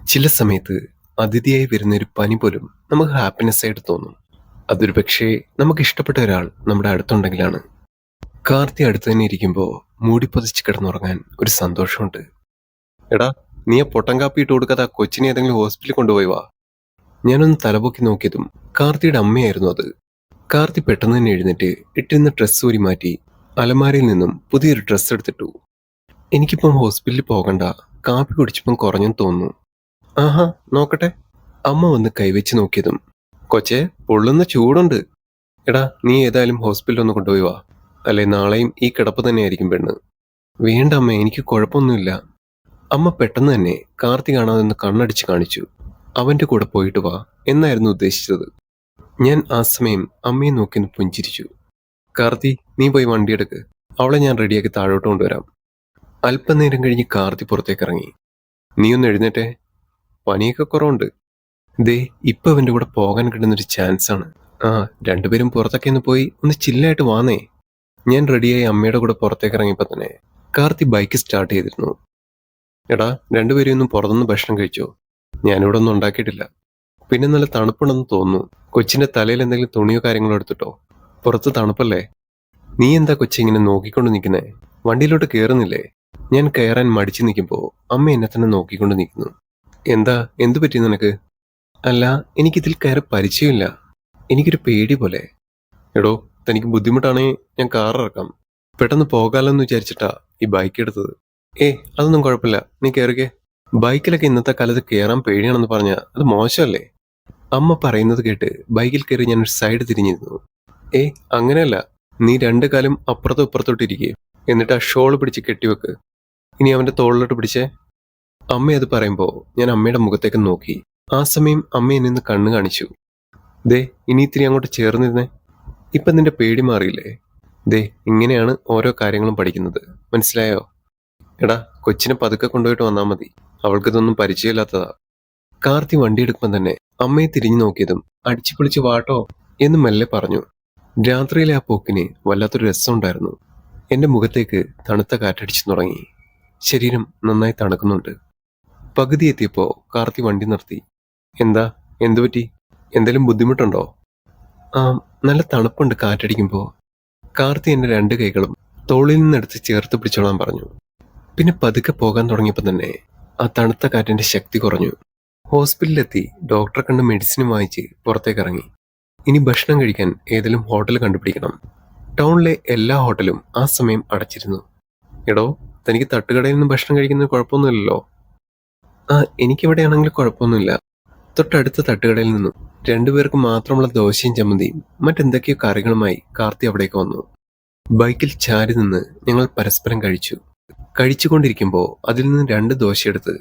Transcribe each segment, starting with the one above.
ചില സമയത്ത് അതിഥിയായി വരുന്ന ഒരു പനി പോലും നമുക്ക് ഹാപ്പിനെസ് ആയിട്ട് തോന്നും. അതൊരു പക്ഷേ നമുക്ക് ഇഷ്ടപ്പെട്ട ഒരാൾ നമ്മുടെ അടുത്തുണ്ടെങ്കിലാണ്. കാർത്തി അടുത്ത് തന്നെ ഇരിക്കുമ്പോൾ മൂടി പൊതിച്ച് കിടന്നുറങ്ങാൻ ഒരു സന്തോഷമുണ്ട്. എടാ, നീ ആ പൊട്ടൻ കാപ്പി ഇട്ട് കൊടുക്കാതെ ആ കൊച്ചിനെ ഏതെങ്കിലും ഹോസ്പിറ്റലിൽ കൊണ്ടുപോയി വാ. ഞാനൊന്ന് തലപൊക്കി നോക്കിയതും കാർത്തിയുടെ അമ്മയായിരുന്നു അത്. കാർത്തി പെട്ടെന്ന് തന്നെ എഴുന്നേറ്റ് ഇട്ടിരുന്ന ഡ്രസ്സ് ഊരി മാറ്റി അലമാരയിൽ നിന്നും പുതിയൊരു ഡ്രസ്സ് എടുത്തിട്ടു. എനിക്കിപ്പം ഹോസ്പിറ്റലിൽ പോകണ്ട, കാപ്പി കുടിച്ചപ്പം കുറഞ്ഞെന്ന് തോന്നുന്നു. ആഹാ, നോക്കട്ടെ. അമ്മ വന്ന് കൈവച്ച് നോക്കിയതും, കൊച്ചേ, പൊള്ളുന്ന ചൂടുണ്ട്. എടാ, നീ ഏതായാലും ഹോസ്പിറ്റലിൽ ഒന്ന് കൊണ്ടുപോയി വാ, അല്ലെ നാളെയും ഈ കിടപ്പ് തന്നെയായിരിക്കും പെണ്ണ്. വേണ്ട അമ്മ, എനിക്ക് കുഴപ്പമൊന്നുമില്ല. അമ്മ പെട്ടെന്ന് തന്നെ കാർത്തി കാണാതെന്ന് കണ്ണടിച്ച് കാണിച്ചു. അവന്റെ കൂടെ പോയിട്ട് വാ എന്നായിരുന്നു ഉദ്ദേശിച്ചത്. ഞാൻ ആ സമയം അമ്മയെ നോക്കി പുഞ്ചിരിച്ചു. കാർത്തി, നീ പോയി വണ്ടിയെടുക്ക്, അവളെ ഞാൻ റെഡിയാക്കി താഴോട്ട് കൊണ്ടുവരാം. അല്പനേരം കഴിഞ്ഞ് കാർത്തി പുറത്തേക്ക് ഇറങ്ങി. നീ ഒന്ന് എഴുന്നേറ്റേ, പനിയൊക്കെ കുറവുണ്ട്. ദേ, ഇപ്പൊ അവന്റെ കൂടെ പോകാൻ കിട്ടുന്നൊരു ചാൻസ് ആണ്. ആ, രണ്ടുപേരും പുറത്തൊക്കെ ഒന്ന് പോയി ഒന്ന് ചില്ലായിട്ട് വാന്നേ. ഞാൻ റെഡിയായി അമ്മയുടെ കൂടെ പുറത്തേക്ക് ഇറങ്ങിയപ്പോ തന്നെ കാർത്തി ബൈക്ക് സ്റ്റാർട്ട് ചെയ്തിരുന്നു. എടാ, രണ്ടുപേരും ഒന്നും പുറത്തുനിന്ന് ഭക്ഷണം കഴിച്ചോ? ഞാനിവിടെ ഒന്നും ഉണ്ടാക്കിയിട്ടില്ല. പിന്നെ നല്ല തണുപ്പുണ്ടെന്ന് തോന്നുന്നു. കൊച്ചിന്റെ തലയിൽ എന്തെങ്കിലും തുണിയോ കാര്യങ്ങളോ എടുത്തിട്ടോ? പുറത്ത് തണുപ്പല്ലേ? നീ എന്താ കൊച്ചിങ്ങനെ നോക്കിക്കൊണ്ട് നിൽക്കുന്നേ? വണ്ടിയിലോട്ട് കയറുന്നില്ലേ? ഞാൻ കയറാൻ മടിച്ചു നിൽക്കുമ്പോ അമ്മ എന്നെ തന്നെ നോക്കിക്കൊണ്ട് നിൽക്കുന്നു. എന്താ, എന്തു പറ്റി നിനക്ക്? അല്ല, എനിക്കിതിൽ കയറി പരിചയമില്ല. എനിക്കൊരു പേടി പോലെ. എടോ, തനിക്ക് ബുദ്ധിമുട്ടാണെങ്കിൽ ഞാൻ കാർ ഇറക്കാം. പെട്ടെന്ന് പോകാലെന്ന് വിചാരിച്ചിട്ടാ ഈ ബൈക്ക് എടുത്തത്. അതൊന്നും കുഴപ്പമില്ല, നീ കയറിക്കേ. ബൈക്കിലൊക്കെ ഇന്നത്തെ കാലത്ത് കയറാൻ പേടിയാണെന്ന് പറഞ്ഞാൽ അത് മോശമല്ലേ? അമ്മ പറയുന്നത് കേട്ട് ബൈക്കിൽ കയറി ഞാൻ ഒരു സൈഡ് തിരിഞ്ഞിരുന്നു. അങ്ങനെയല്ല, നീ രണ്ടു കാലും അപ്പുറത്തും ഇപ്പുറത്തോട്ടിരിക്കേ, എന്നിട്ട് ആ ഷോള് പിടിച്ച് കെട്ടിവെക്ക്. ഇനി അവന്റെ തോളിലോട്ട് പിടിച്ചേ. അമ്മ അത് പറയുമ്പോ ഞാൻ അമ്മയുടെ മുഖത്തേക്ക് നോക്കി. ആ സമയം അമ്മ എന്നെ നിന്ന് കണ്ണു കാണിച്ചു. ദേ, ഇനി ഇത്തിരി അങ്ങോട്ട് ചേർന്നിരുന്നേ. ഇപ്പൊ നിന്റെ പേടി മാറിയില്ലേ? ദേ, ഇങ്ങനെയാണ് ഓരോ കാര്യങ്ങളും പഠിക്കുന്നത്, മനസ്സിലായോ? എടാ, കൊച്ചിനെ പതുക്കെ കൊണ്ടുപോയിട്ട് വന്നാൽ മതി, അവൾക്കിതൊന്നും പരിചയമില്ലാത്തതാ. കാർത്തി വണ്ടി എടുക്കുമ്പോൾ തന്നെ അമ്മയെ തിരിഞ്ഞു നോക്കിയതും അടിച്ചു പൊളിച്ച് വാട്ടോ എന്ന് മെല്ലെ പറഞ്ഞു. രാത്രിയിലെ ആ പോക്കിന് വല്ലാത്തൊരു രസമുണ്ടായിരുന്നു. എന്റെ മുഖത്തേക്ക് തണുത്ത കാറ്റടിച്ചു തുടങ്ങി. ശരീരം നന്നായി തണുക്കുന്നുണ്ട്. പകുതി എത്തിയപ്പോ കാർത്തി വണ്ടി നിർത്തി. എന്താ, എന്തുപറ്റി? എന്തെങ്കിലും ബുദ്ധിമുട്ടുണ്ടോ? ആ, നല്ല തണുപ്പുണ്ട് കാറ്റടിക്കുമ്പോ. കാർത്തി എന്റെ രണ്ട് കൈകളും തോളിൽ നിന്നെടുത്ത് ചേർത്ത് പിടിച്ചോളാൻ പറഞ്ഞു. പിന്നെ പതുക്കെ പോകാൻ തുടങ്ങിയപ്പോൾ തന്നെ ആ തണുത്ത കാറ്റിന്റെ ശക്തി കുറഞ്ഞു. ഹോസ്പിറ്റലിലെത്തി ഡോക്ടറെ കണ്ട് മെഡിസിൻ വാങ്ങിച്ച് പുറത്തേക്ക് ഇറങ്ങി. ഇനി ഭക്ഷണം കഴിക്കാൻ ഏതെങ്കിലും ഹോട്ടൽ കണ്ടുപിടിക്കണം. ടൗണിലെ എല്ലാ ഹോട്ടലും ആ സമയം അടച്ചിരുന്നു. എടോ, തനിക്ക് തട്ടുകടയിൽ നിന്ന് ഭക്ഷണം കഴിക്കുന്നത് കുഴപ്പമൊന്നുമില്ലല്ലോ? ആ, എനിക്കിവിടെയാണെങ്കിൽ കുഴപ്പമൊന്നുമില്ല. തൊട്ടടുത്ത തട്ടുകടയിൽ നിന്നും രണ്ടുപേർക്ക് മാത്രമുള്ള ദോശയും ചമ്മന്തിയും മറ്റെന്തൊക്കെയോ കറികളുമായി കാർത്തി അവിടേക്ക് വന്നു. ബൈക്കിൽ ചാരി നിന്ന് ഞങ്ങൾ പരസ്പരം കഴിച്ചു. കഴിച്ചുകൊണ്ടിരിക്കുമ്പോൾ അതിൽ നിന്ന് 2 ദോശയെടുത്ത്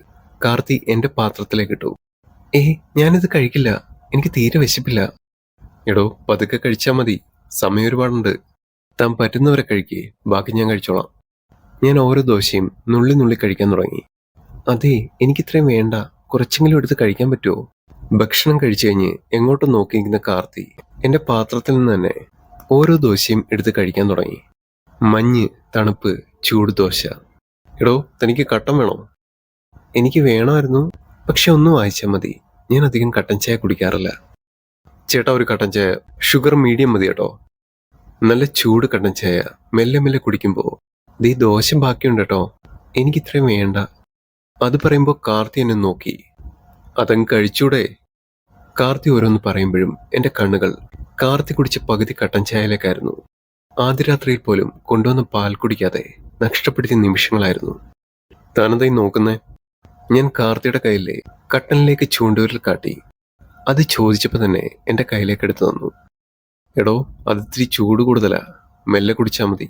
കാർത്തി എന്റെ പാത്രത്തിലേക്ക് ഇട്ടു. ഞാനിത് കഴിക്കില്ല, എനിക്ക് തീരെ വിശപ്പില്ല. എടോ, പതുക്കെ കഴിച്ചാൽ മതി, സമയം ഒരുപാടുണ്ട്. താൻ പറ്റുന്നവരെ കഴിക്കേ, ബാക്കി ഞാൻ കഴിച്ചോളാം. ഞാൻ ഓരോ ദോശയും നുള്ളി നുള്ളി കഴിക്കാൻ തുടങ്ങി. അതെ, എനിക്കിത്രയും വേണ്ട, കുറച്ചെങ്കിലും എടുത്ത് കഴിക്കാൻ പറ്റുമോ? ഭക്ഷണം കഴിച്ചു കഴിഞ്ഞ് എങ്ങോട്ടും നോക്കിയിരിക്കുന്ന കാർത്തി എന്റെ പാത്രത്തിൽ നിന്ന് തന്നെ ഓരോ ദോശയും എടുത്ത് കഴിക്കാൻ തുടങ്ങി. മഞ്ഞ്, തണുപ്പ്, ചൂട് ദോശ. എടോ, തനിക്ക് കട്ടൻ വേണോ? എനിക്ക് വേണമായിരുന്നു, പക്ഷെ ഒന്ന് വായിച്ചാൽ മതി. ഞാൻ അധികം കട്ടൻ ചായ കുടിക്കാറില്ല. ചേട്ടാ, ഒരു കട്ടൻ ചായ, ഷുഗർ മീഡിയം മതി കേട്ടോ. നല്ല ചൂട് കട്ടൻ ചായ മെല്ലെ മെല്ലെ കുടിക്കുമ്പോ ദേ ദോശ ബാക്കിയുണ്ട് കേട്ടോ, എനിക്കിത്രയും വേണ്ട. അത് പറയുമ്പോ കാർത്തി എന്നെ നോക്കി. അതങ്ങ് കഴിച്ചൂടെ? കാർത്തി ഓരോന്ന് പറയുമ്പോഴും എന്റെ കണ്ണുകൾ കാർത്തി കുടിച്ച പകുതി കട്ടൻ ചായയിലേക്കായിരുന്നു. ആദ്യ രാത്രിയിൽ പോലും കൊണ്ടുവന്ന പാൽ കുടിക്കാതെ നഷ്ടപ്പെടുത്തിയ നിമിഷങ്ങളായിരുന്നു. താനെന്തായി നോക്കുന്നേ? ഞാൻ കാർത്തിയുടെ കയ്യിലെ കട്ടനിലേക്ക് ചൂണ്ടുവിരൽ കാട്ടി. അത് ചോദിച്ചപ്പോ തന്നെ എന്റെ കയ്യിലേക്ക് എടുത്തു തന്നു. എടോ, അതിത്തിരി ചൂട് കൂടുതലാ, മെല്ലെ കുടിച്ചാൽ മതി.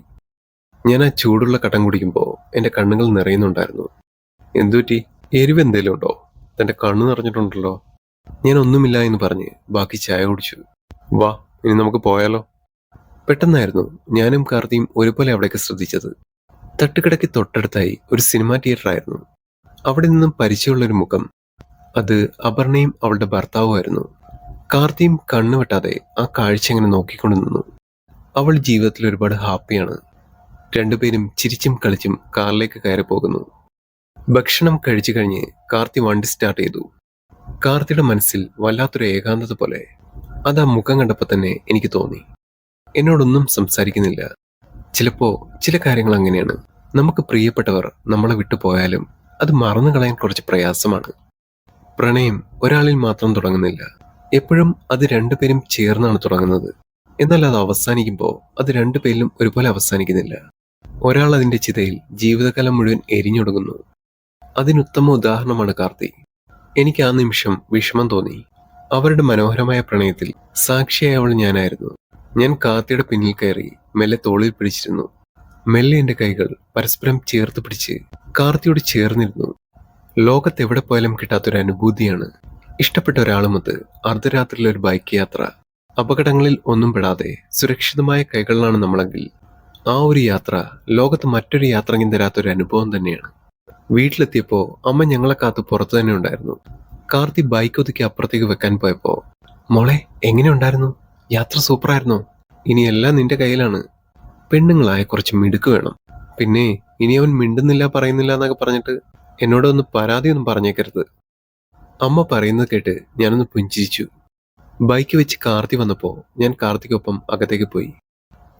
ഞാൻ ആ ചൂടുള്ള കട്ടൻ കുടിക്കുമ്പോ എന്റെ കണ്ണുകൾ നിറയുന്നുണ്ടായിരുന്നു. എന്തുപറ്റി? എരിവ് എന്തേലും ഉണ്ടോ? തന്റെ കണ്ണു നിറഞ്ഞിട്ടുണ്ടല്ലോ. ഞാൻ ഒന്നുമില്ല എന്ന് പറഞ്ഞ് ബാക്കി ചായ കുടിച്ചു. വാ, ഇനി നമുക്ക് പോയാലോ? പെട്ടെന്നായിരുന്നു ഞാനും കാർത്തിയും ഒരുപോലെ അവിടേക്ക് ശ്രദ്ധിച്ചത്. തട്ടുകടയ്ക്ക് തൊട്ടടുത്തായി ഒരു സിനിമാ തിയേറ്റർ ആയിരുന്നു. അവിടെ നിന്നും പരിചയമുള്ളൊരു മുഖം. അത് അപർണയും അവളുടെ ഭർത്താവുമായിരുന്നു. കാർത്തിയും കണ്ണു വെട്ടാതെ ആ കാഴ്ച എങ്ങനെ നോക്കിക്കൊണ്ടു നിന്നു. അവൾ ജീവിതത്തിൽ ഒരുപാട് ഹാപ്പിയാണ്. രണ്ടുപേരും ചിരിച്ചും കളിച്ചും കാറിലേക്ക് കയറി പോകുന്നു. ഭക്ഷണം കഴിച്ചു കഴിഞ്ഞ് കാർത്തി വണ്ടി സ്റ്റാർട്ട് ചെയ്തു. കാർത്തിയുടെ മനസ്സിൽ വല്ലാത്തൊരു ഏകാന്തത പോലെ. അത് ആ മുഖം കണ്ടപ്പോൾ തന്നെ എനിക്ക് തോന്നി. എന്നോടൊന്നും സംസാരിക്കുന്നില്ല. ചിലപ്പോ ചില കാര്യങ്ങൾ അങ്ങനെയാണ്. നമുക്ക് പ്രിയപ്പെട്ടവർ നമ്മളെ വിട്ടു പോയാലും അത് മറന്നു കളയാൻ കുറച്ച് പ്രയാസമാണ്. പ്രണയം ഒരാളിൽ മാത്രം തുടങ്ങുന്നില്ല. എപ്പോഴും അത് രണ്ടുപേരും ചേർന്നാണ് തുടങ്ങുന്നത്. എന്നാൽ അത് അവസാനിക്കുമ്പോൾ അത് രണ്ടുപേരിലും ഒരുപോലെ അവസാനിക്കുന്നില്ല. ഒരാൾ അതിന്റെ ചിതയിൽ ജീവിതകാലം മുഴുവൻ എരിഞ്ഞൊടുങ്ങുന്നു. അതിനുത്തമ ഉദാഹരണമാണ് കാർത്തി. എനിക്ക് ആ നിമിഷം വിഷമം തോന്നി. അവരുടെ മനോഹരമായ പ്രണയത്തിൽ സാക്ഷിയായവൾ ഞാനായിരുന്നു. ഞാൻ കാർത്തിയുടെ പിന്നിൽ കയറി മെല്ലെ തോളിൽ പിടിച്ചിരുന്നു. മെല്ലെ എന്റെ കൈകൾ പരസ്പരം ചേർത്ത് പിടിച്ച് കാർത്തിയോട് ചേർന്നിരുന്നു. ലോകത്തെവിടെ പോയാലും കിട്ടാത്തൊരു അനുഭൂതിയാണ് ഇഷ്ടപ്പെട്ട ഒരാളുമൊത്ത് അർദ്ധരാത്രിയിലെ ഒരു ബൈക്ക് യാത്ര. അപകടങ്ങളിൽ ഒന്നും പെടാതെ സുരക്ഷിതമായ കൈകളിലാണ് നമ്മളെങ്കിൽ ആ ഒരു യാത്ര ലോകത്ത് മറ്റൊരു യാത്രയും തരാത്തൊരു അനുഭവം തന്നെയാണ്. വീട്ടിലെത്തിയപ്പോ അമ്മ ഞങ്ങളെ കാത്ത് പുറത്തു തന്നെ ഉണ്ടായിരുന്നു. കാർത്തി ബൈക്ക് ഒതുക്കി അപ്പുറത്തേക്ക് വെക്കാൻ പോയപ്പോ, മോളെ എങ്ങനെയുണ്ടായിരുന്നു? യാത്ര സൂപ്പറായിരുന്നോ? ഇനി എല്ലാം നിന്റെ കയ്യിലാണ്. പെണ്ണുങ്ങളായ കുറച്ച് മിടുക്ക് വേണം. പിന്നെ ഇനി അവൻ മിണ്ടുന്നില്ല പറയുന്നില്ല എന്നൊക്കെ പറഞ്ഞിട്ട് എന്നോടൊന്ന് പരാതിയൊന്നും പറഞ്ഞേക്കരുത്. അമ്മ പറയുന്നത് കേട്ട് ഞാനൊന്ന് പുഞ്ചിരിച്ചു. ബൈക്ക് വെച്ച് കാർത്തി വന്നപ്പോ ഞാൻ കാർത്തിക്കൊപ്പം അകത്തേക്ക് പോയി.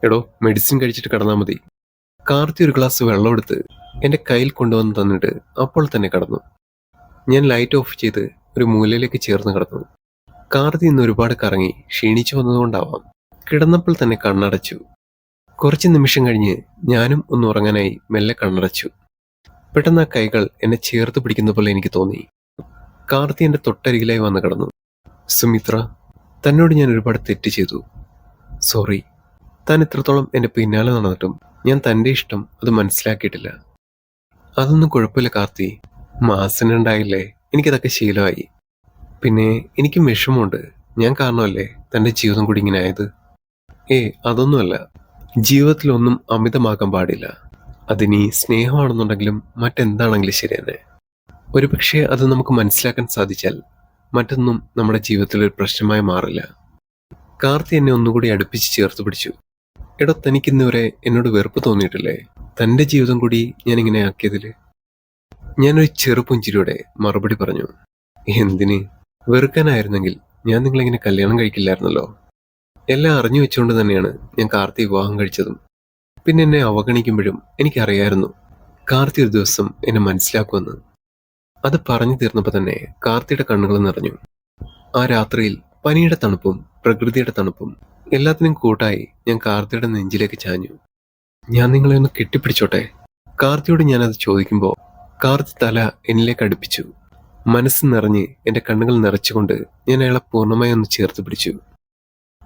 എടോ, മെഡിസിൻ കഴിച്ചിട്ട് കിടന്നാൽ മതി. കാർത്തി ഒരു ഗ്ലാസ് വെള്ളം എടുത്ത് എന്റെ കയ്യിൽ കൊണ്ടുവന്ന് തന്നിട്ട് അപ്പോൾ തന്നെ കടന്നു. ഞാൻ ലൈറ്റ് ഓഫ് ചെയ്ത് ഒരു മൂലയിലേക്ക് ചേർന്ന് കിടന്നു. കാർത്തി ഇന്ന് ഒരുപാട് കറങ്ങി ക്ഷീണിച്ചു വന്നതുകൊണ്ടാവാം കിടന്നപ്പോൾ തന്നെ കണ്ണടച്ചു. കുറച്ച് നിമിഷം കഴിഞ്ഞ് ഞാനും ഒന്ന് ഉറങ്ങാനായി മെല്ലെ കണ്ണടച്ചു. പെട്ടെന്ന് ആ കൈകൾ എന്നെ ചേർത്ത് പിടിക്കുന്ന പോലെ എനിക്ക് തോന്നി. കാർത്തി എന്റെ തൊട്ടരികിലായി വന്ന് കിടന്നു. സുമിത്ര, തന്നോട് ഞാൻ ഒരുപാട് തെറ്റ് ചെയ്തു. സോറി. താൻ ഇത്രത്തോളം എന്റെ പിന്നാലെ നടന്നിട്ടും ഞാൻ തന്റെ ഇഷ്ടം അത് മനസ്സിലാക്കിയിട്ടില്ല. അതൊന്നും കുഴപ്പമില്ല കാർത്തി. മാസനുണ്ടായില്ലേ, എനിക്കതൊക്കെ ശീലമായി. പിന്നെ എനിക്കും വിഷമമുണ്ട്. ഞാൻ കാരണമല്ലേ തന്റെ ജീവിതം കൂടി ഇങ്ങനെ ആയത്. അതൊന്നുമല്ല. ജീവിതത്തിലൊന്നും അമിതമാക്കാൻ പാടില്ല. അതിനി സ്നേഹമാണെന്നുണ്ടെങ്കിലും മറ്റെന്താണെങ്കിലും ശരി തന്നെ. ഒരുപക്ഷെ അത് നമുക്ക് മനസ്സിലാക്കാൻ സാധിച്ചാൽ മറ്റൊന്നും നമ്മുടെ ജീവിതത്തിൽ ഒരു പ്രശ്നമായി മാറില്ല. കാർത്തി എന്നെ ഒന്നുകൂടി അടുപ്പിച്ച് ചേർത്ത് പിടിച്ചു. എടോ, തനിക്കിന്ന് വരെ എന്നോട് വെറുപ്പ് തോന്നിയിട്ടില്ലേ? തന്റെ ജീവിതം കൂടി ഞാൻ ഇങ്ങനെ ആക്കിയതില്. ഞാനൊരു ചെറുപുഞ്ചിരിയോടെ മറുപടി പറഞ്ഞു. എന്തിന്? വെറുക്കാനായിരുന്നെങ്കിൽ ഞാൻ നിങ്ങളിങ്ങനെ കല്യാണം കഴിക്കില്ലായിരുന്നല്ലോ. എല്ലാം അറിഞ്ഞു വെച്ചുകൊണ്ട് തന്നെയാണ് ഞാൻ കാർത്തി വിവാഹം കഴിച്ചതും. പിന്നെ എന്നെ അവഗണിക്കുമ്പോഴും എനിക്കറിയായിരുന്നു കാർത്തി ഒരു ദിവസം എന്നെ മനസ്സിലാക്കുമെന്ന്. അത് പറഞ്ഞു തീർന്നപ്പോൾ തന്നെ കാർത്തിയുടെ കണ്ണുകൾ നിറഞ്ഞു. ആ രാത്രിയിൽ പനിയുടെ തണുപ്പും പ്രകൃതിയുടെ തണുപ്പും എല്ലാത്തിനും കൂട്ടായി ഞാൻ കാർത്തിയുടെ നെഞ്ചിലേക്ക് ചാഞ്ഞു. ഞാൻ നിങ്ങളെ ഒന്ന് കെട്ടിപ്പിടിച്ചോട്ടെ? കാർത്തിയോട് ഞാനത് ചോദിക്കുമ്പോൾ കാർത്തി തല എന്നിലേക്ക് അടുപ്പിച്ചു. മനസ്സ് നിറഞ്ഞ് എന്റെ കണ്ണുകൾ നിറച്ചുകൊണ്ട് ഞാൻ അയാളെ പൂർണ്ണമായി ഒന്ന് ചേർത്ത് പിടിച്ചു.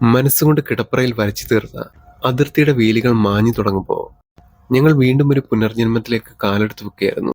മനസ്സുകൊണ്ട് കിടപ്പറയിൽ വരച്ചു തീർത്ത അതിർത്തിയുടെ വേലികൾ മാഞ്ഞു തുടങ്ങുമ്പോൾ ഞങ്ങൾ വീണ്ടും ഒരു പുനർജന്മത്തിലേക്ക് കാലെടുത്ത് വെക്കുകയായിരുന്നു.